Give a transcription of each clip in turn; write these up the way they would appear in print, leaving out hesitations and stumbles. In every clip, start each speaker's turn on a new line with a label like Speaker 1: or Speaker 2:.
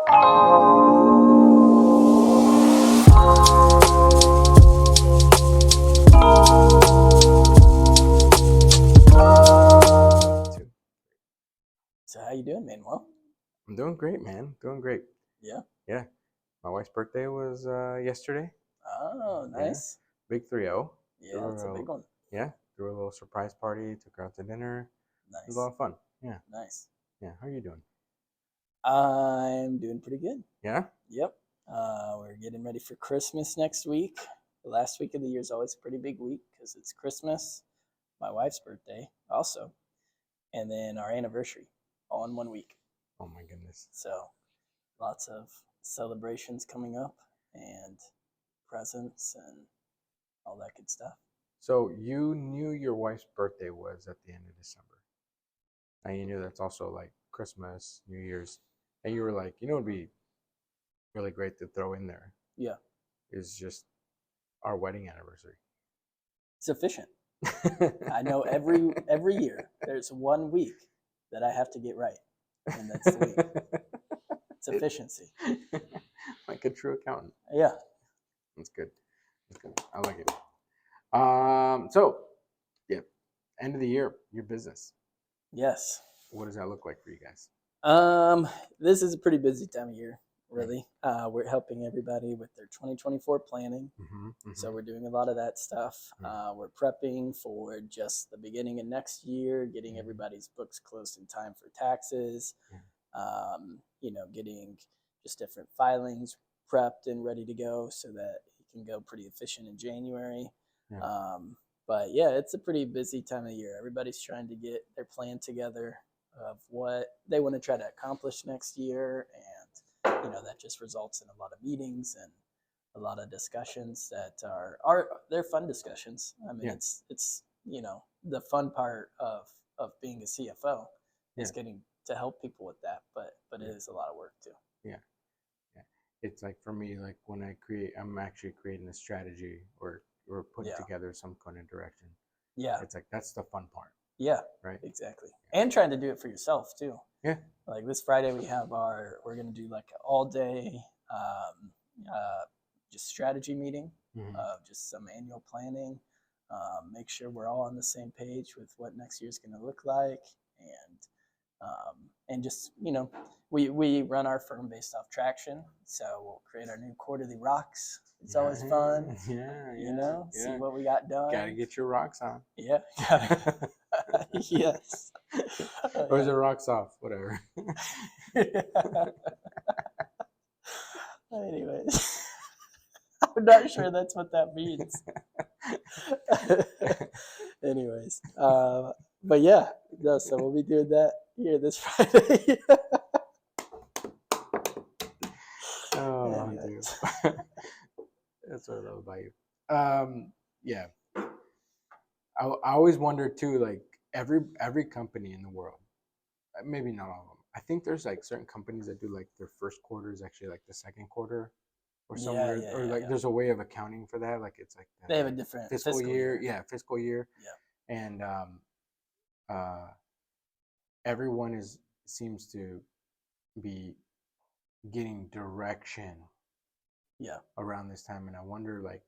Speaker 1: So how you doing, Manuel?
Speaker 2: I'm doing great, man. Doing great.
Speaker 1: Yeah.
Speaker 2: Yeah. My wife's birthday was yesterday.
Speaker 1: Oh,
Speaker 2: Yeah.
Speaker 1: nice.
Speaker 2: Big 3-0.
Speaker 1: Yeah, it's a big one.
Speaker 2: Yeah. Threw a little surprise party, took her out to dinner. It was a
Speaker 1: Nice.
Speaker 2: lot of fun. Yeah.
Speaker 1: Nice.
Speaker 2: Yeah. How are you doing?
Speaker 1: I'm doing pretty good.
Speaker 2: Yeah?
Speaker 1: Yep. We're getting ready for Christmas next week. The last week of the year is always a pretty big week because it's Christmas, my wife's birthday also, and then our anniversary all in 1 week.
Speaker 2: Oh my goodness.
Speaker 1: So lots of celebrations coming up and presents and all that good stuff.
Speaker 2: So you knew your wife's birthday was at the end of December. And you knew that's also like Christmas, New Year's. And you were like, it'd be really great to throw in there
Speaker 1: Yeah.
Speaker 2: is just our wedding anniversary.
Speaker 1: It's efficient. I know every year there's 1 week that I have to get right, and that's the week. It's efficiency.
Speaker 2: Like a true accountant.
Speaker 1: Yeah.
Speaker 2: That's good. That's good. I like it. So yeah, end of the year, your business.
Speaker 1: Yes.
Speaker 2: What does that look like for you guys?
Speaker 1: This is a pretty busy time of year, really. We're helping everybody with their 2024 planning. So we're doing a lot of that stuff. We're prepping for just the beginning of next year, getting everybody's books closed in time for taxes, getting just different filings prepped and ready to go so that it can go pretty efficient in January. But yeah, it's a pretty busy time of year. Everybody's trying to get their plan together of what they want to try to accomplish next year, and that just results in a lot of meetings and a lot of discussions that are they're fun discussions. I mean, it's the fun part of being a CFO is getting to help people with that, but it is a lot of work too.
Speaker 2: Yeah. It's like for me, like when I'm actually creating a strategy or putting together some kind of direction.
Speaker 1: Yeah,
Speaker 2: it's like that's the fun part.
Speaker 1: Yeah,
Speaker 2: right.
Speaker 1: Exactly, and trying to do it for yourself too.
Speaker 2: Yeah.
Speaker 1: Like this Friday, we're gonna do like an all day, just strategy meeting, just some annual planning. Make sure we're all on the same page with what next year's gonna look like, and just we run our firm based off traction, so we'll create our new quarterly rocks. It's always fun. See what we got done.
Speaker 2: Gotta get your rocks on.
Speaker 1: Yeah. Yes.
Speaker 2: Or is it rocks off? Whatever.
Speaker 1: Anyways, I'm not sure that's what that means. Anyways, but yeah, no, so we'll be doing that here this Friday.
Speaker 2: Oh, dude. That's what I love about you. Yeah. I always wonder too, like every company in the world, maybe not all of them. I think there's like certain companies that do like their first quarter is actually like the second quarter, or somewhere, there's a way of accounting for that. Like it's like
Speaker 1: they have a different
Speaker 2: fiscal year. Yeah, fiscal year.
Speaker 1: Yeah.
Speaker 2: And everyone seems to be getting direction.
Speaker 1: Yeah.
Speaker 2: Around this time, and I wonder like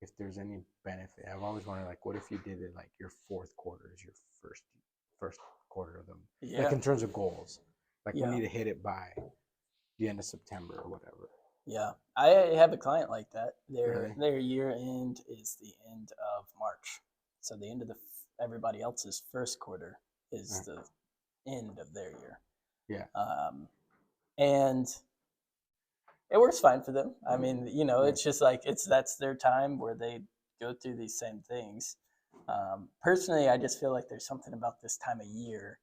Speaker 2: if there's any benefit. I've always wondered like what if you did it like your fourth quarter is your first quarter of them. Yeah. Like in terms of goals. Like we need to hit it by the end of September or whatever.
Speaker 1: Yeah. I have a client like that. Their year end is the end of March. So the end of everybody else's first quarter is the end of their year.
Speaker 2: Yeah.
Speaker 1: And it works fine for them. I mean, it's just like that's their time where they go through these same things. Personally, I just feel like there's something about this time of year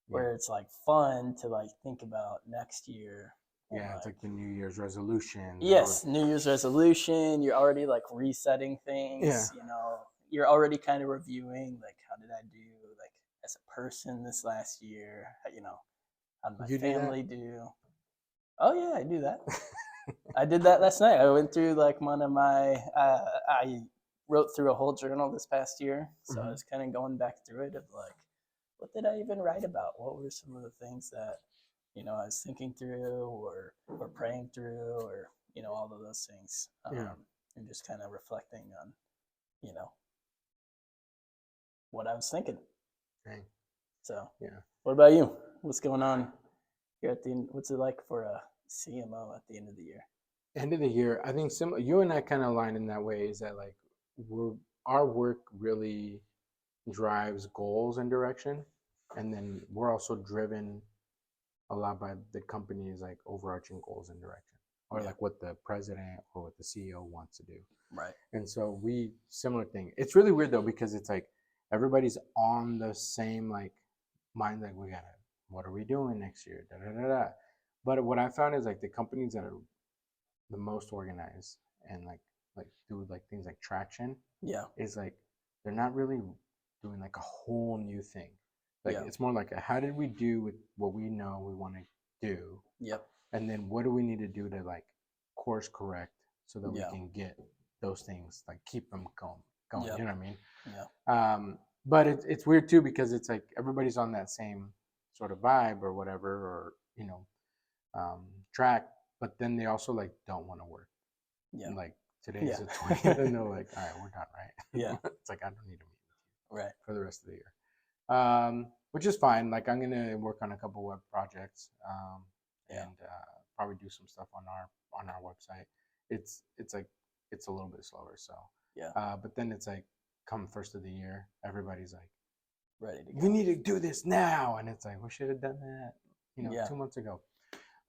Speaker 1: where it's like fun to like think about next year.
Speaker 2: Yeah, it's like the New Year's resolution.
Speaker 1: Yes, New Year's resolution. You're already like resetting things.
Speaker 2: Yeah.
Speaker 1: You're already kind of reviewing like how did I do like as a person this last year? How did my family do? Oh yeah, I do that. I did that last night. I went through like one of my, I wrote through a whole journal this past year. So I was kind of going back through it of like, what did I even write about? What were some of the things that I was thinking through or praying through or all of those things,
Speaker 2: Yeah.
Speaker 1: and just kind of reflecting on you know what I was thinking.
Speaker 2: Dang.
Speaker 1: So,
Speaker 2: Yeah.
Speaker 1: what about you? What's going on here at the end? What's it like for a CMO at the end of the year?
Speaker 2: End of the year, I think you and I kind of align in that way. Is that like we're our work really drives goals and direction, and then we're also driven a lot by the company's like overarching goals and direction, or
Speaker 1: Yeah.
Speaker 2: like what the president or what the CEO wants to do.
Speaker 1: Right.
Speaker 2: And so we similar thing. It's really weird though because it's like everybody's on the same like mind. Like we gotta, what are we doing next year? Da da da da. But what I found is like the companies that are the most organized and like do like things like traction
Speaker 1: Yeah.
Speaker 2: is like they're not really doing like a whole new thing. Like
Speaker 1: Yeah.
Speaker 2: it's more like how did we do with what we know we want to do,
Speaker 1: Yep.
Speaker 2: and then what do we need to do to like course correct so that we
Speaker 1: Yeah.
Speaker 2: can get those things like keep them going. You
Speaker 1: Yep.
Speaker 2: know what I mean?
Speaker 1: Yeah.
Speaker 2: But it's weird too because it's like everybody's on that same sort of vibe or whatever, or um, track, but then they also like don't want to work.
Speaker 1: Yeah.
Speaker 2: And like today's
Speaker 1: Yeah.
Speaker 2: the 20th, and they're like, all right, we're done, right?
Speaker 1: Yeah.
Speaker 2: It's like I don't need to meet
Speaker 1: Right.
Speaker 2: for the rest of the year, which is fine. Like I'm gonna work on a couple web projects,
Speaker 1: Yeah.
Speaker 2: and probably do some stuff on our website. It's like it's a little bit slower, so
Speaker 1: Yeah.
Speaker 2: but then it's like come first of the year, everybody's like,
Speaker 1: Ready to
Speaker 2: we
Speaker 1: go.
Speaker 2: need to do this now, and it's like we should have done that,
Speaker 1: Yeah.
Speaker 2: 2 months ago.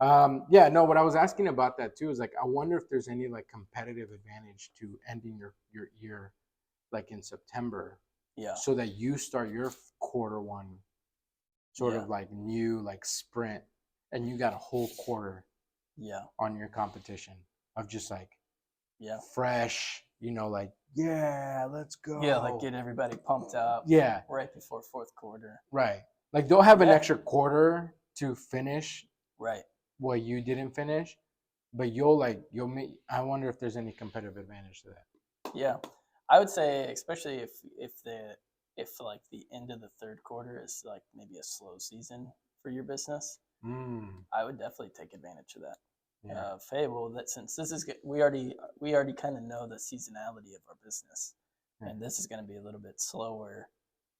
Speaker 2: Yeah, no, what I was asking about that too is like I wonder if there's any like competitive advantage to ending your year like in September
Speaker 1: Yeah.
Speaker 2: so that you start your quarter one sort
Speaker 1: Yeah.
Speaker 2: of like new like sprint, and you got a whole quarter
Speaker 1: Yeah.
Speaker 2: on your competition of just like
Speaker 1: Yeah.
Speaker 2: fresh, like yeah, let's
Speaker 1: Yeah. Like
Speaker 2: go.
Speaker 1: get everybody pumped up
Speaker 2: Yeah,
Speaker 1: right before fourth quarter.
Speaker 2: right. Like they'll have an
Speaker 1: Yeah.
Speaker 2: extra quarter to finish
Speaker 1: Right.
Speaker 2: what you didn't finish, but you'll make. I wonder if there's any competitive advantage to that.
Speaker 1: Yeah. I would say, especially if like the end of the third quarter is like maybe a slow season for your business,
Speaker 2: Mm,
Speaker 1: I would definitely take advantage of that.
Speaker 2: yeah.
Speaker 1: Hey, well, that since this is we already kind of know the seasonality of our business,
Speaker 2: Yeah.
Speaker 1: and this is going to be a little bit slower,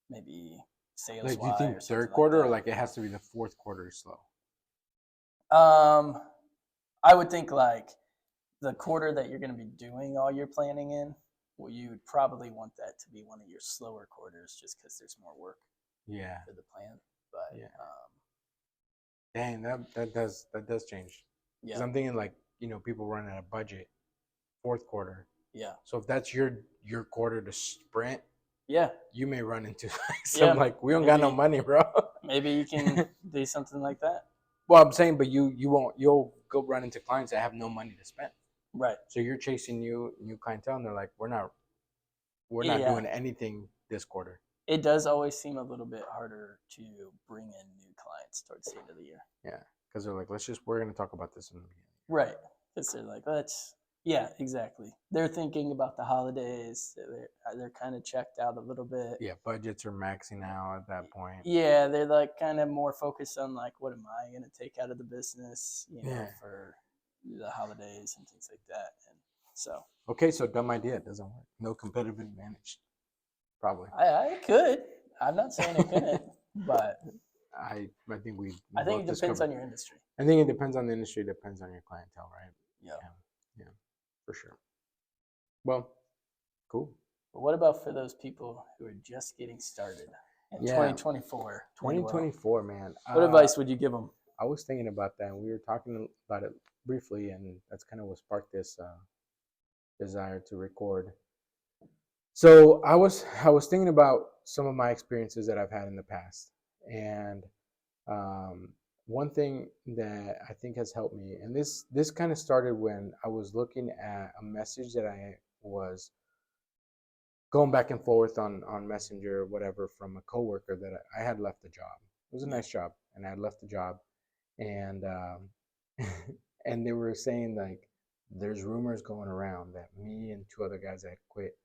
Speaker 1: maybe sales
Speaker 2: Like, do you
Speaker 1: wise
Speaker 2: think
Speaker 1: or something
Speaker 2: third
Speaker 1: like
Speaker 2: quarter or
Speaker 1: that.
Speaker 2: like it has to be the fourth quarter is slow?
Speaker 1: I would think like the quarter that you're going to be doing all your planning in, well, you would probably want that to be one of your slower quarters, just because there's more work
Speaker 2: Yeah.
Speaker 1: for the plan. But
Speaker 2: Yeah. Dang, that does change. Because
Speaker 1: yeah,
Speaker 2: I'm thinking like people running out of budget fourth quarter.
Speaker 1: yeah,
Speaker 2: So if that's your quarter to sprint,
Speaker 1: yeah,
Speaker 2: you may run into like some
Speaker 1: yeah.
Speaker 2: like we don't got no
Speaker 1: Maybe
Speaker 2: money, bro.
Speaker 1: maybe you can do something like that.
Speaker 2: Well, I'm saying, but you won't. You'll go run into clients that have no money to spend.
Speaker 1: Right.
Speaker 2: So you're chasing new clientele, and they're like, we're not
Speaker 1: Yeah.
Speaker 2: doing anything this quarter.
Speaker 1: It does always seem a little bit harder to bring in new clients towards the end of the year.
Speaker 2: Yeah, because they're like, we're gonna talk about this in the beginning.
Speaker 1: Right. Because they're like, yeah, exactly. They're thinking about the holidays. They're kind of checked out a little bit.
Speaker 2: Yeah, budgets are maxing out at that point.
Speaker 1: Yeah, they're like kind of more focused on like, what am I going to take out of the business,
Speaker 2: Yeah.
Speaker 1: for the holidays and things like that. And so
Speaker 2: Okay, so dumb idea. It doesn't work. No competitive advantage. Probably.
Speaker 1: I could. I'm not saying it couldn't, but
Speaker 2: I think we
Speaker 1: I think
Speaker 2: both
Speaker 1: it depends
Speaker 2: discovered.
Speaker 1: on your industry.
Speaker 2: I think it depends on the industry. Depends on your clientele, right?
Speaker 1: Yeah.
Speaker 2: Yeah, for sure. Well, cool.
Speaker 1: But what about for those people who are just getting started in
Speaker 2: Yeah.
Speaker 1: 2024?
Speaker 2: 2024, man.
Speaker 1: What advice would you give them?
Speaker 2: I was thinking about that, and we were talking about it briefly, and that's kind of what sparked this desire to record. So I was thinking about some of my experiences that I've had in the past, and one thing that I think has helped me, and this kind of started when I was looking at a message that I was going back and forth on Messenger or whatever from a coworker that I had left the job. It was a nice job, and I had left the job, and and they were saying like there's rumors going around that me and two other guys that quit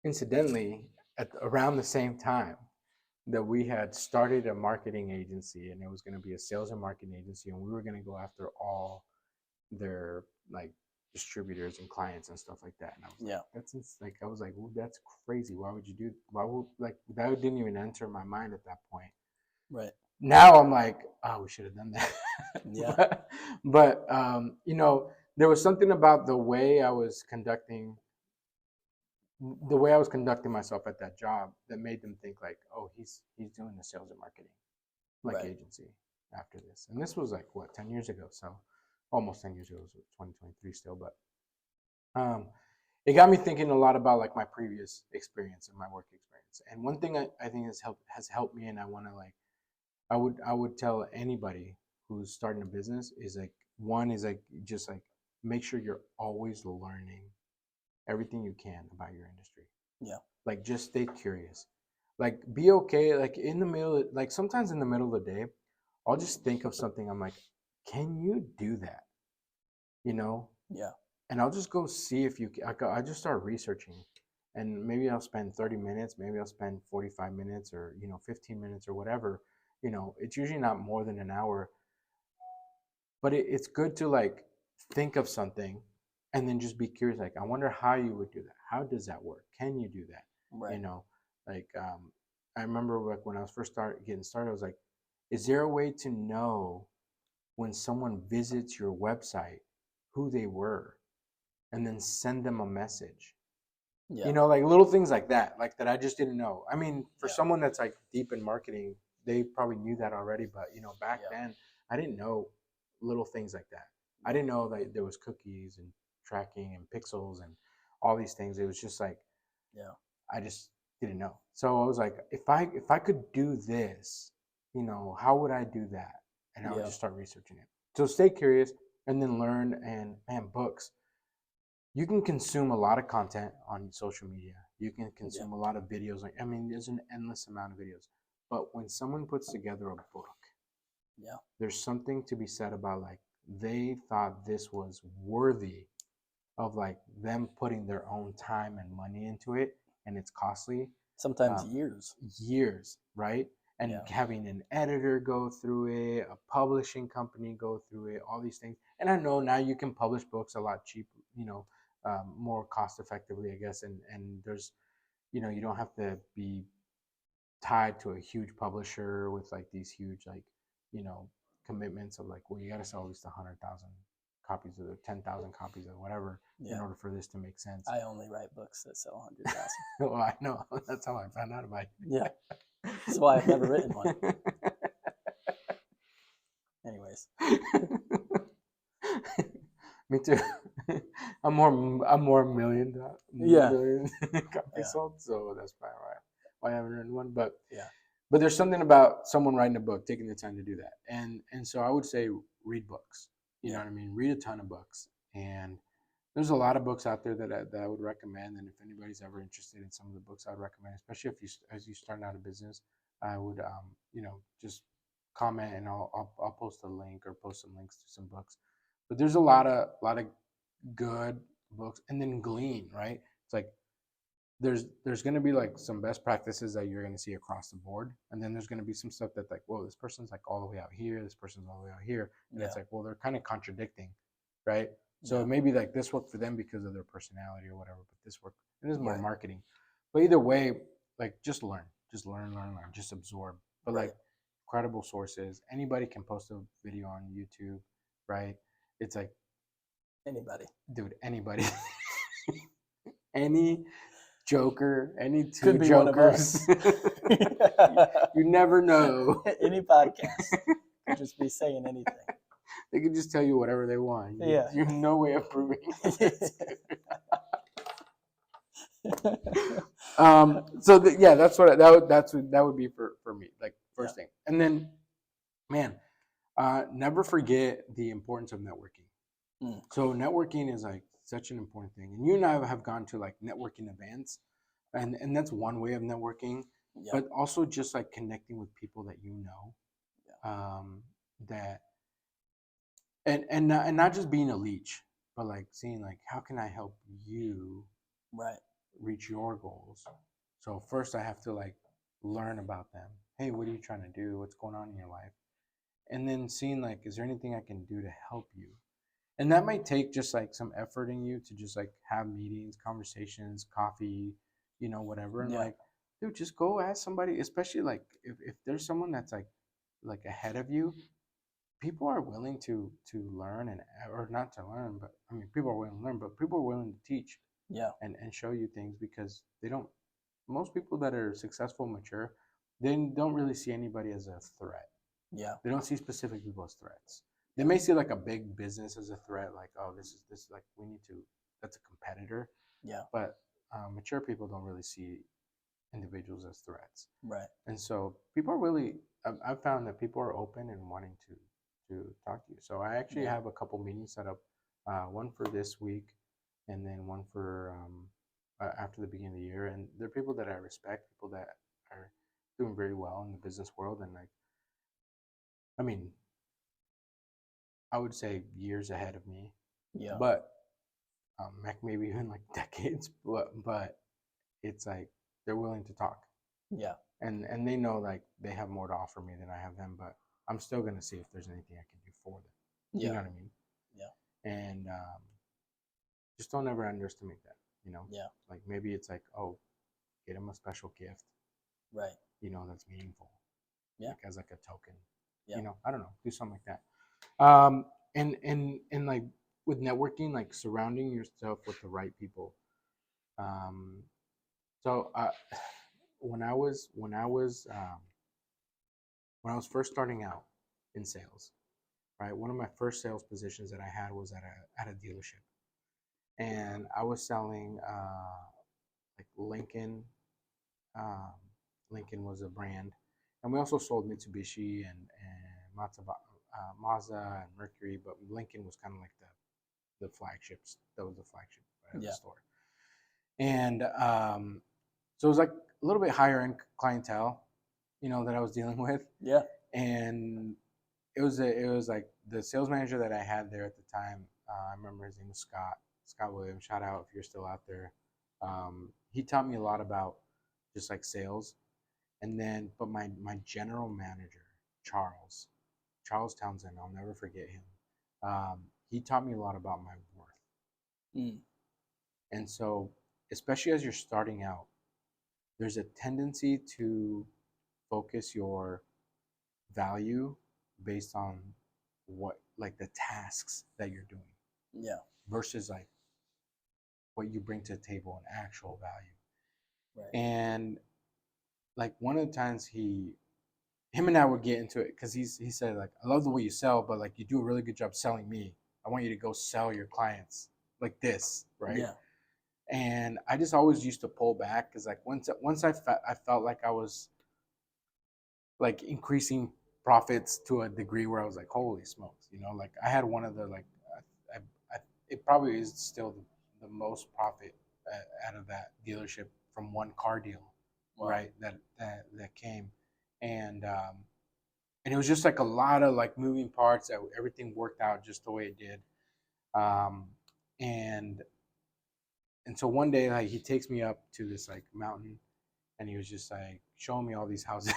Speaker 2: incidentally at around the same time. that we had started a marketing agency, and it was going to be a sales and marketing agency, and we were going to go after all their like distributors and clients and stuff like that. And I was like, I was like, well, that's crazy. Why would you do? Why would like that didn't even enter my mind at that point.
Speaker 1: Right.
Speaker 2: Now I'm like, oh, we should have done that.
Speaker 1: Yeah.
Speaker 2: but there was something about the way I was conducting myself at that job that made them think like, oh, he's doing the sales and marketing
Speaker 1: Right.
Speaker 2: agency after this. And this was like what, 10 years ago. So almost 10 years ago, it was 2023 still, but it got me thinking a lot about like my previous experience and my work experience. And one thing I think has helped me, and I want to like, I would tell anybody who's starting a business is like, one is like, just like make sure you're always learning everything you can about your industry.
Speaker 1: Yeah.
Speaker 2: Like just stay curious. Like be okay. Like in the middle, like sometimes in the middle of the day, I'll just think of something. I'm like, can you do that? You know?
Speaker 1: Yeah.
Speaker 2: And I'll just go see if you can. I just start researching, and maybe I'll spend 30 minutes, maybe I'll spend 45 minutes, or 15 minutes or whatever. It's usually not more than an hour, but it's good to like think of something and then just be curious. Like, I wonder how you would do that. How does that work? Can you do that?
Speaker 1: Right.
Speaker 2: Like I remember like when I was first getting started, I was like, is there a way to know when someone visits your website who they were, and then send them a message?
Speaker 1: Yeah.
Speaker 2: Like little things like that, I just didn't know. I mean, for
Speaker 1: Yeah.
Speaker 2: someone that's like deep in marketing, they probably knew that already, but back
Speaker 1: Yeah.
Speaker 2: then I didn't know little things like that. I didn't know that there was cookies and tracking and pixels and all these things. It was just like,
Speaker 1: Yeah.
Speaker 2: I just didn't know. So I was like, if I could do this, how would I do that? And I would
Speaker 1: Yeah.
Speaker 2: just start researching it. So stay curious and then learn. And books, you can consume a lot of content on social media. You can consume a lot of videos. Like, I mean, there's an endless amount of videos. But when someone puts together a book,
Speaker 1: Yeah.
Speaker 2: there's something to be said about like they thought this was worthy of like them putting their own time and money into it, and it's costly.
Speaker 1: Sometimes years.
Speaker 2: Years, right? And
Speaker 1: Yeah.
Speaker 2: having an editor go through it, a publishing company go through it, all these things. And I know now you can publish books a lot cheap, more cost effectively, I guess. And there's, you don't have to be tied to a huge publisher with like these huge like, you know, commitments of like, well, you got to sell at least 100,000 copies or 10,000 copies or whatever in order for this to make sense.
Speaker 1: I only write books that sell 100,000.
Speaker 2: Well, I know. That's how I found out about it.
Speaker 1: Yeah. That's why I've never written one. Anyways.
Speaker 2: Me too. I'm more million copies sold, so that's probably why I haven't written one. But there's something about someone writing a book, taking the time to do that, and so I would say read books. You know what I mean? Read a ton of books, and there's a lot of books out there that I would recommend. And if anybody's ever interested in some of the books, I'd recommend, especially as you start out a business, I would just comment, and I'll post a link or post some links to some books. But there's a lot of good books, and then glean, right? It's like there's going to be like some best practices that you're going to see across the board, and then there's going to be some stuff that's like, whoa, this person's like all the way out here, this person's all the way out here, and it's like, well, they're kind of contradicting, right? So maybe like this worked for them because of their personality or whatever, but this worked, and this is more marketing. But either way, like just learn, learn, just absorb. But like credible sources, anybody can post a video on YouTube, right? It's like
Speaker 1: anybody,
Speaker 2: dude, anybody. Any joker, any two
Speaker 1: could be
Speaker 2: jokers.
Speaker 1: One of us.
Speaker 2: You never know.
Speaker 1: Any podcast could just be saying anything.
Speaker 2: They can just tell you whatever they want. You have no way of proving it. So that's what that would be for me, like first thing. And then, man, never forget the importance of networking. So networking is like such an important thing, and you and I have gone to like networking events, and that's one way of networking. But also just like connecting with people that you know, that and not just being a leech, but like seeing like how can I help you reach your goals. So first I have to like learn about them. Hey, what are you trying to do? What's going on in your life? And then seeing like, is there anything I can do to help you? And that might take just like some effort in you to just like have meetings, conversations, coffee, whatever. And
Speaker 1: Yeah.
Speaker 2: like, dude, just go ask somebody, especially like if there's someone that's like ahead of you, people are willing to learn and or not to learn, but I mean people are willing to learn, but people are willing to teach
Speaker 1: Yeah.
Speaker 2: and show you things because they don't most people that are successful, mature, they don't really see anybody as a threat.
Speaker 1: Yeah.
Speaker 2: They don't see specific people as threats. They may see like a big business as a threat, like, oh, this like we need to. That's a competitor.
Speaker 1: Yeah.
Speaker 2: But mature people don't really see individuals as threats,
Speaker 1: Right.
Speaker 2: and so people are really. I've found that people are open and wanting to talk to you. So I actually
Speaker 1: Yeah.
Speaker 2: have a couple meetings set up, one for this week, and then one for after the beginning of the year. And they're people that I respect, people that are doing very well in the business world, and like, I mean, I would say years ahead of me,
Speaker 1: Yeah.
Speaker 2: but maybe even like decades. But it's like they're willing to talk,
Speaker 1: Yeah.
Speaker 2: and they know like they have more to offer me than I have them. But I'm still gonna see if there's anything I can do for them. You
Speaker 1: Yeah.
Speaker 2: know what I mean?
Speaker 1: Yeah.
Speaker 2: And just don't ever underestimate that.
Speaker 1: Yeah.
Speaker 2: Like maybe it's like, oh, get them a special gift.
Speaker 1: Right.
Speaker 2: That's meaningful,
Speaker 1: Yeah.
Speaker 2: like as like a token.
Speaker 1: Yeah.
Speaker 2: I don't know, do something like that. And like with networking, like surrounding yourself with the right people. Um, so when I was when I was first starting out in sales, right, one of my first sales positions that I had was at a dealership, and I was selling like Lincoln. Um, Lincoln was a brand, and we also sold Mitsubishi and Mazda and Mercury, but Lincoln was kind of like the flagships. That was the flagship of the
Speaker 1: Yeah.
Speaker 2: store. And so it was like a little bit higher end clientele, that I was dealing with.
Speaker 1: Yeah.
Speaker 2: And it was like the sales manager that I had there at the time. I remember his name was Scott Williams. Shout out if you're still out there. He taught me a lot about just like sales, and then but my general manager Charles Townsend, I'll never forget him. He taught me a lot about my worth.
Speaker 1: Mm.
Speaker 2: And so, especially as you're starting out, there's a tendency to focus your value based on what, like the tasks that you're doing
Speaker 1: Yeah.
Speaker 2: versus like what you bring to the table and actual value.
Speaker 1: Right.
Speaker 2: And like one of the times him and I would get into it because he said like, I love the way you sell, but like you do a really good job selling me. I want you to go sell your clients like this, right?
Speaker 1: Yeah.
Speaker 2: And I just always used to pull back because like once I felt like I was like increasing profits to a degree where I was like, holy smokes, like I had one of the like, I, I, it probably is still the most profit out of that dealership from one car deal,
Speaker 1: Wow.
Speaker 2: right? That came, and it was just like a lot of like moving parts that everything worked out just the way it did, um, and and so one day like he takes me up to this like mountain and he was just like showing me all these houses.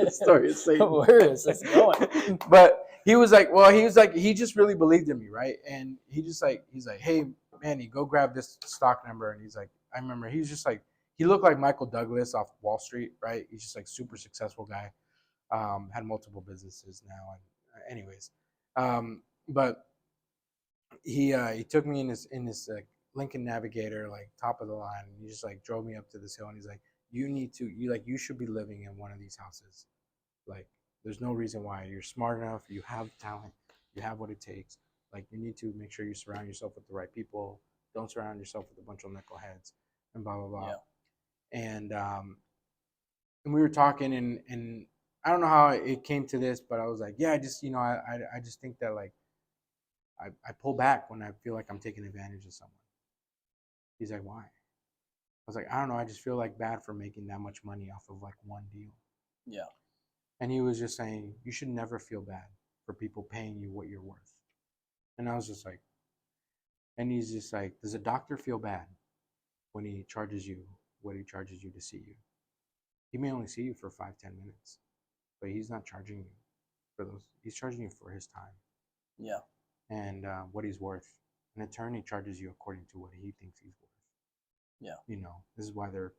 Speaker 2: Story is Satan.
Speaker 1: Where is this going?
Speaker 2: But he just really believed in me, right? And he's like, hey Manny, go grab this stock number. And he's like, I remember he was just like, he looked like Michael Douglas off Wall Street, right? He's just like super successful guy, had multiple businesses now, and anyways, but he took me in this Lincoln Navigator, like top of the line, and he just like drove me up to this hill, and he's like, you should be living in one of these houses. Like, there's no reason why. You're smart enough, you have talent, you have what it takes. Like, you need to make sure you surround yourself with the right people. Don't surround yourself with a bunch of knuckleheads, and blah blah blah.
Speaker 1: Yeah.
Speaker 2: And we were talking, and I don't know how it came to this, but I was like, yeah, I just I just think that like I pull back when I feel like I'm taking advantage of someone. He's like, why? I was like, I don't know. I just feel like bad for making that much money off of like one deal.
Speaker 1: Yeah.
Speaker 2: And he was just saying, you should never feel bad for people paying you what you're worth. And I was just like, and he's just like, does a doctor feel bad when he charges you what he charges you to see you? He may only see you for 5-10 minutes, but he's not charging you for those. He's charging you for his time
Speaker 1: Yeah.
Speaker 2: and what he's worth. An attorney charges you according to what he thinks he's worth.
Speaker 1: Yeah.
Speaker 2: You know, this is why their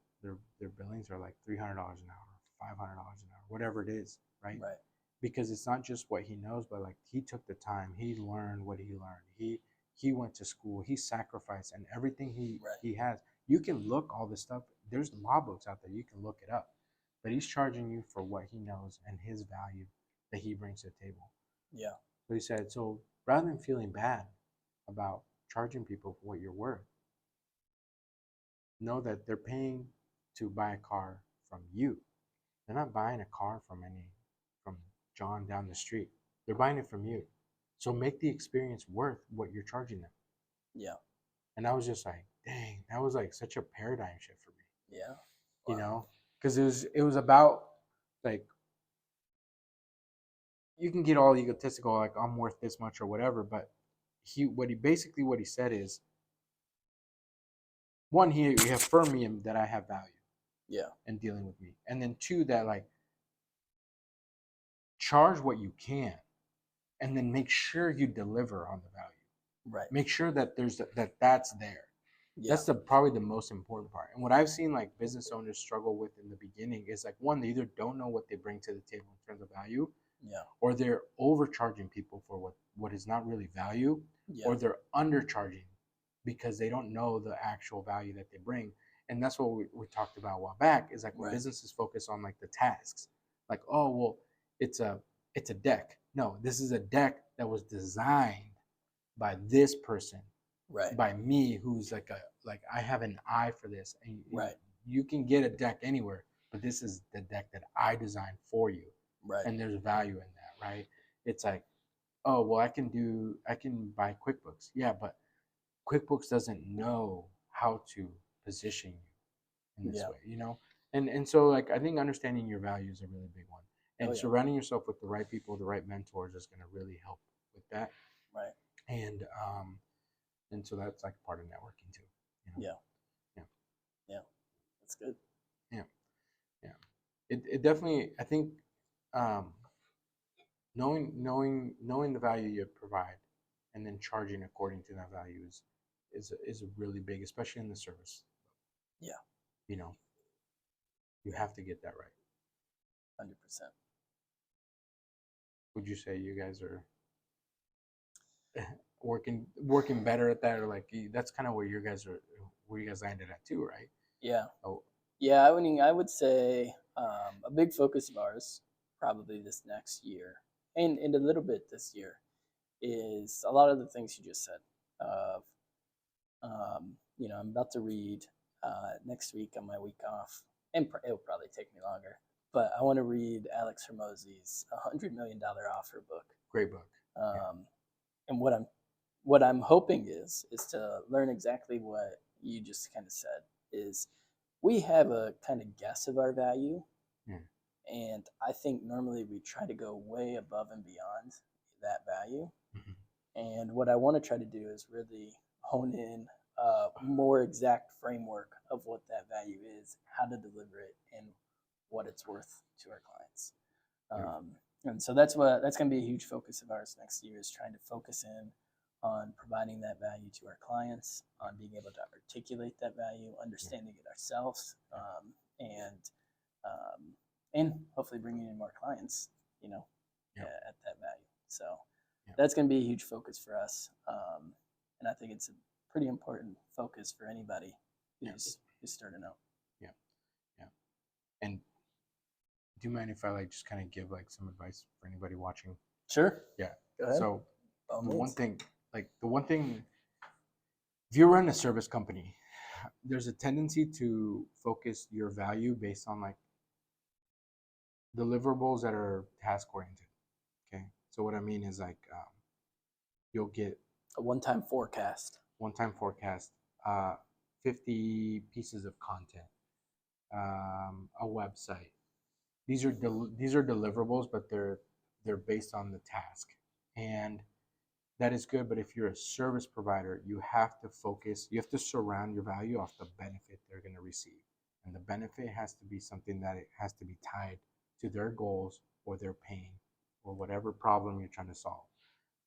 Speaker 2: billings are like $300 an hour, $500 an hour, whatever it is, right?
Speaker 1: Right.
Speaker 2: Because it's not just what he knows, but like he took the time, he learned what he learned. He went to school, he sacrificed, and everything
Speaker 1: Right.
Speaker 2: he has. You can look all this stuff. There's law books out there. You can look it up, but he's charging you for what he knows and his value that he brings to the table.
Speaker 1: Yeah.
Speaker 2: So he said, so rather than feeling bad about charging people for what you're worth, know that they're paying to buy a car from you. They're not buying a car from John down the street. They're buying it from you. So make the experience worth what you're charging them.
Speaker 1: Yeah.
Speaker 2: And I was just like, dang, that was like such a paradigm shift for me.
Speaker 1: Yeah.
Speaker 2: You
Speaker 1: Wow.
Speaker 2: know? Because it was about like you can get all egotistical, like I'm worth this much or whatever, but what he said is one, he affirmed me that I have value.
Speaker 1: Yeah.
Speaker 2: And dealing with me. And then two, that like charge what you can and then make sure you deliver on the value.
Speaker 1: Right.
Speaker 2: Make sure that that's there.
Speaker 1: Yeah.
Speaker 2: That's probably the most important part. And what I've seen like business owners struggle with in the beginning is like one, they either don't know what they bring to the table in terms of value,
Speaker 1: Yeah.
Speaker 2: or they're overcharging people for what is not really value,
Speaker 1: Yeah.
Speaker 2: or they're undercharging because they don't know the actual value that they bring. And that's what we talked about a while back is like when
Speaker 1: Right.
Speaker 2: businesses focus on like the tasks, like, oh, well, it's a deck. No, this is a deck that was designed by this person,
Speaker 1: Right.
Speaker 2: by me, who's like I have an eye for this. And
Speaker 1: Right.
Speaker 2: you can get a deck anywhere, but this is the deck that I designed for you.
Speaker 1: Right.
Speaker 2: And there's value in that, right? It's like, oh, well, I can buy QuickBooks. Yeah, but QuickBooks doesn't know how to position you in this
Speaker 1: Yeah.
Speaker 2: way, you know? And so like I think understanding your value is a really big one. And
Speaker 1: Oh, yeah.
Speaker 2: surrounding yourself with the right people, the right mentors is gonna really help with that.
Speaker 1: Right.
Speaker 2: And so that's like part of networking too. You know?
Speaker 1: Yeah.
Speaker 2: Yeah.
Speaker 1: Yeah. That's good.
Speaker 2: Yeah. Yeah. It definitely I think um knowing the value you provide and then charging according to that value is really big, especially in the service.
Speaker 1: Yeah.
Speaker 2: You know, you have to get that right.
Speaker 1: 100%.
Speaker 2: Would you say you guys are working better at that, or like that's kind of where you guys landed at too, right?
Speaker 1: Yeah.
Speaker 2: Oh,
Speaker 1: Yeah. I would say a big focus of ours, probably this next year, and a little bit this year, is a lot of the things you just said. Of I'm about to read next week on my week off, and it'll probably take me longer. But I want to read Alex Hermosi's $100 Million Offer book.
Speaker 2: great book.
Speaker 1: And what I'm hoping is to learn exactly what you just kind of said. Is we have a kind of guess of our value,
Speaker 2: Yeah.
Speaker 1: and I think normally we try to go way above and beyond that value.
Speaker 2: Mhm.
Speaker 1: And what I want to try to do is really hone in a more exact framework of what that value is, how to deliver it, and what it's worth to our clients. And so that's going to be a huge focus of ours next year, is trying to focus in on providing that value to our clients, on being able to articulate that value, understanding it ourselves, and um, and hopefully bringing in more clients, at that value. So that's going to be a huge focus for us, and I think it's a pretty important focus for anybody who's starting out.
Speaker 2: Yeah. Yeah. And do you mind if I like just kind of give like some advice for anybody watching?
Speaker 1: Sure.
Speaker 2: Yeah.
Speaker 1: Go ahead.
Speaker 2: So
Speaker 1: By all
Speaker 2: the
Speaker 1: means.
Speaker 2: one thing, if you run a service company, there's a tendency to focus your value based on like deliverables that are task oriented. Okay. So what I mean is like you'll get
Speaker 1: A one-time forecast.
Speaker 2: one-time forecast, 50 pieces of content, a website. These are deliverables, but they're based on the task, and that is good. But if you're a service provider, you have to surround your value off the benefit they're going to receive, And the benefit has to be something that it has to be tied to their goals or their pain or whatever problem you're trying to solve.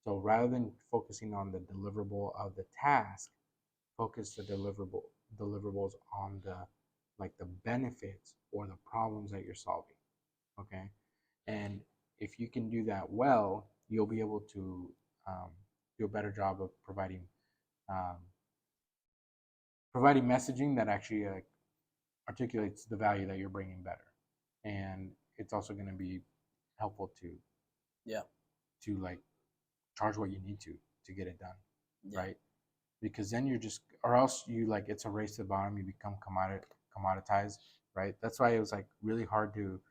Speaker 2: So rather than focusing on the deliverable of the task, focus the deliverables on the like the benefits or the problems that you're solving. Okay. And if you can do that well, you'll be able to do a better job of um, providing messaging that actually articulates the value that you're bringing better. And it's also going to be helpful to like charge what you need to get it done, right? Because then you're just, or else you like it's a race to the bottom. You become commoditized, right? That's why it was like really hard to.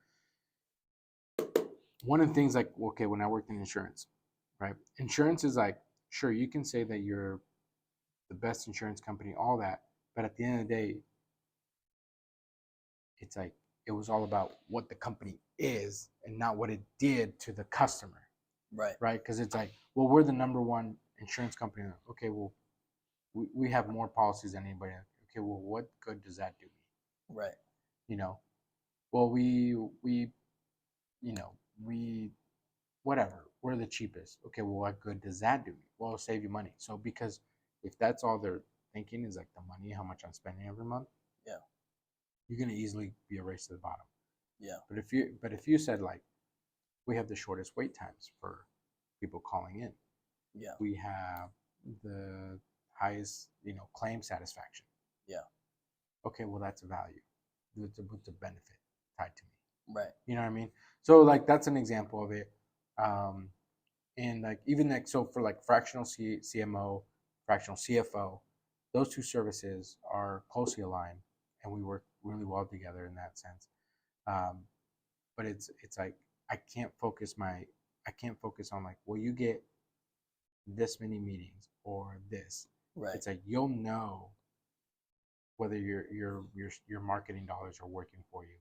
Speaker 2: One of the things like okay, when I worked in insurance, right? Insurance is like sure you can say that you're the best insurance company, all that, but at the end of the day, it's like it was all about what the company is and not what it did to the customer, right? Because it's like, well, we're the number one insurance company. Okay, well, we have more policies than anybody else. Okay, well, what good does that do me?
Speaker 1: Right.
Speaker 2: You know, well, we whatever, we're the cheapest. Okay, well, what good does that do me? Well, it'll save you money. So because if that's all they're thinking is like the money, how much I'm spending every month,
Speaker 1: yeah,
Speaker 2: you're gonna easily be a race to the bottom.
Speaker 1: Yeah.
Speaker 2: But if you said like we have the shortest wait times for people calling in.
Speaker 1: Yeah.
Speaker 2: We have the highest, claim satisfaction.
Speaker 1: Yeah.
Speaker 2: Okay, well that's a value. It's a benefit tied to me.
Speaker 1: Right.
Speaker 2: You know what I mean? So like that's an example of it. And like even like so for like fractional CMO, fractional CFO, those two services are closely aligned, and we work really well together in that sense. But it's like I can't focus on like, well, you get this many meetings or this.
Speaker 1: Right.
Speaker 2: It's like you'll know whether your marketing dollars are working for you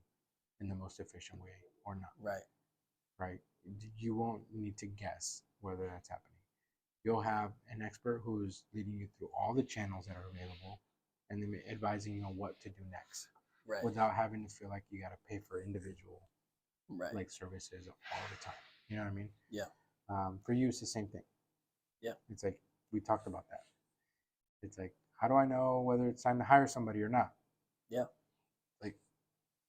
Speaker 2: in the most efficient way or not.
Speaker 1: Right.
Speaker 2: Right. You won't need to guess whether that's happening. You'll have an expert who's leading you through all the channels that are available and then advising you on what to do next.
Speaker 1: Right.
Speaker 2: Without having to feel like you got to pay for individual
Speaker 1: like
Speaker 2: services all the time. You know what I mean?
Speaker 1: Yeah.
Speaker 2: For you, it's the same thing.
Speaker 1: Yeah.
Speaker 2: It's like we talked about that. It's like, how do I know whether it's time to hire somebody or not?
Speaker 1: Yeah.
Speaker 2: Like,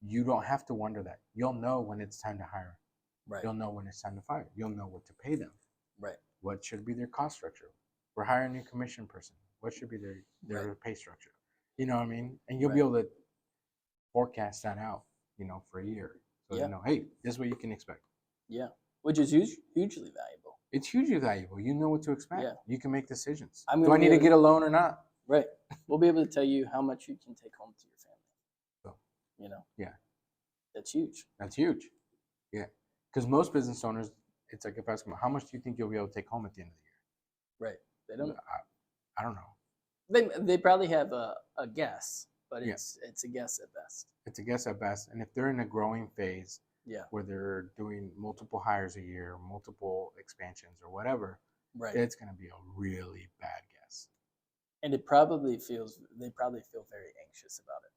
Speaker 2: you don't have to wonder that. You'll know when it's time to hire.
Speaker 1: Right.
Speaker 2: You'll know when it's time to fire. You'll know what to pay them.
Speaker 1: Right.
Speaker 2: What should be their cost structure? We're hiring a new commission person. What should be their pay structure? You know what I mean? And you'll be able to forecast that out, for a year. So hey, this is what you can expect.
Speaker 1: Yeah. Which is hugely valuable.
Speaker 2: It's hugely valuable. You know what to expect.
Speaker 1: Yeah.
Speaker 2: You can make decisions.
Speaker 1: Do
Speaker 2: I need to get a loan or not?
Speaker 1: Right. We'll be able to tell you how much you can take home to your family. So,
Speaker 2: Yeah.
Speaker 1: That's huge.
Speaker 2: That's huge. Yeah. Because most business owners, it's like if I ask them, how much do you think you'll be able to take home at the end of the year?
Speaker 1: Right. They don't.
Speaker 2: I don't know.
Speaker 1: They probably have a guess, but it's a guess at best.
Speaker 2: It's a guess at best. And if they're in a growing phase,
Speaker 1: yeah,
Speaker 2: where they're doing multiple hires a year, multiple expansions or whatever,
Speaker 1: right,
Speaker 2: it's going to be a really bad guess.
Speaker 1: And they probably feel very anxious about it.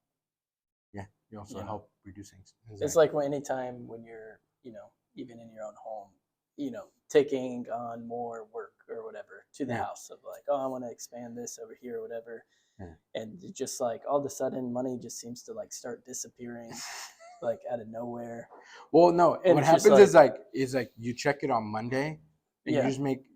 Speaker 2: Yeah, you also help reducing anxiety.
Speaker 1: It's like anytime when you're, even in your own home, taking on more work or whatever to the house of like, oh, I want to expand this over here or whatever. Yeah. And just like all of a sudden money just seems to like start disappearing like out of nowhere.
Speaker 2: Well, no, and what happens is like you check it on Monday and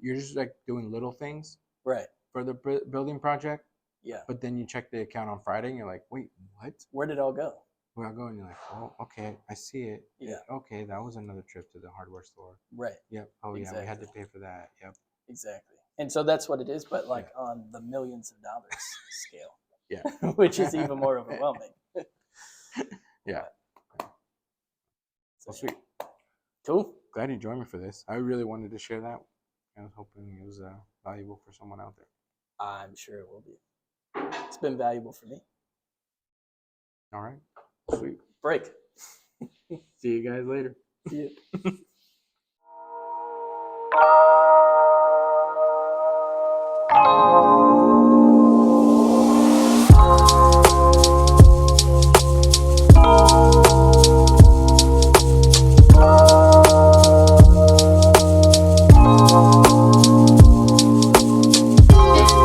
Speaker 2: you're just like doing little things for the building project. Yeah. But then you check the account on Friday and you're like, wait, what?
Speaker 1: Where did it all go?
Speaker 2: Where I go and you're like, oh, okay, I see it. Yeah. Okay, that was another trip to the hardware store. Right. Yep. Oh exactly. Yeah, we had to pay for that. Yep.
Speaker 1: Exactly. And so that's what it is, but like on the millions of dollars scale. Yeah. Which is even more overwhelming.
Speaker 2: Yeah. Well, sweet.
Speaker 1: Cool.
Speaker 2: Glad you joined me for this. I really wanted to share that. I was hoping it was valuable for someone out there.
Speaker 1: I'm sure it will be. It's been valuable for me.
Speaker 2: All right. Sweet.
Speaker 1: Break.
Speaker 2: See you guys later.
Speaker 1: See you.